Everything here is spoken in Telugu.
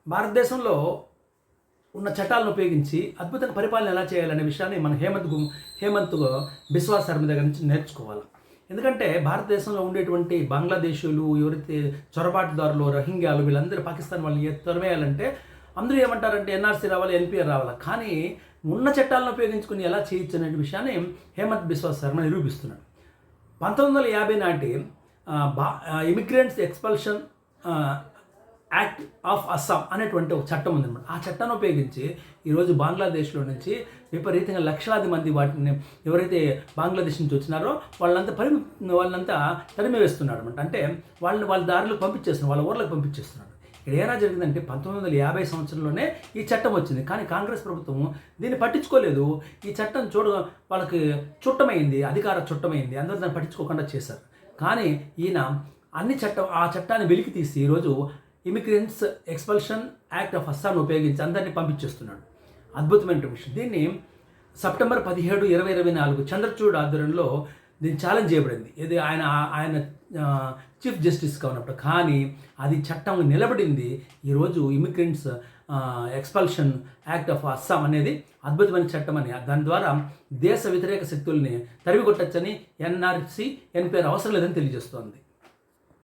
భారతదేశంలో ఉన్న చట్టాలను ఉపయోగించి అద్భుతంగా పరిపాలన ఎలా చేయాలనే విషయాన్ని మనం హేమంత్ బిస్వా శర్మ దగ్గర నుంచి నేర్చుకోవాలి. ఎందుకంటే భారతదేశంలో ఉండేటువంటి బంగ్లాదేశీయులు, ఎవరైతే చొరబాటుదారులు, రోహింగ్యాలు, వీళ్ళందరూ పాకిస్తాన్ వాళ్ళని తరిమేయాలంటే అందరూ ఏమంటారంటే ఎన్ఆర్సీ రావాలి, ఎన్పిఆర్ రావాలి. కానీ ఉన్న చట్టాలను ఉపయోగించుకుని ఎలా చేయొచ్చు అనే విషయాన్ని హేమంత్ బిస్వా శర్మ నిరూపిస్తున్నాడు. 1950 నాటి immigrants expulsion act of Assam అనేటువంటి ఒక చట్టం ఉందన్నమాట. ఆ చట్టాన్ని ఉపయోగించి ఈరోజు బంగ్లాదేశ్లో నుంచి విపరీతంగా లక్షలాది మంది వాటిని ఎవరైతే బంగ్లాదేశ్ నుంచి వచ్చినారో వాళ్ళంతా తరిమి వేస్తున్నాడు అనమాట. అంటే వాళ్ళ దారిలో పంపించేస్తున్నారు, వాళ్ళ ఊర్లకు పంపించేస్తున్నాడు. ఇక్కడ ఏనా జరిగిందంటే 1950 సంవత్సరంలోనే ఈ చట్టం వచ్చింది. కానీ కాంగ్రెస్ ప్రభుత్వం దీన్ని పట్టించుకోలేదు. ఈ చట్టం వాళ్ళకి చుట్టమైంది, అధికార చుట్టమైంది, అందరూ దాన్ని పట్టించుకోకుండా చేశారు. కానీ ఈయన ఆ చట్టాన్ని వెలికి తీసి ఈరోజు ఇమిగ్రెంట్స్ ఎక్స్పల్షన్ యాక్ట్ ఆఫ్ అస్సాంను ఉపయోగించి అందరినీ పంపించేస్తున్నాడు. అద్భుతమైన విషయం. దీన్ని సెప్టెంబర్ 17, 2024 చంద్రచూడ్ ఆధ్వర్యంలో దీన్ని ఛాలెంజ్ చేయబడింది. ఇది ఆయన చీఫ్ జస్టిస్గా ఉన్నప్పుడు. కానీ అది చట్టం నిలబడింది. ఈరోజు immigrants expulsion act of Assam అనేది అద్భుతమైన చట్టం అని, దాని ద్వారా దేశ వ్యతిరేక శక్తుల్ని తరిమి కొట్టచ్చని, ఎన్ఆర్సీ, ఎన్పిఆర్ అవసరం లేదని తెలియజేస్తోంది.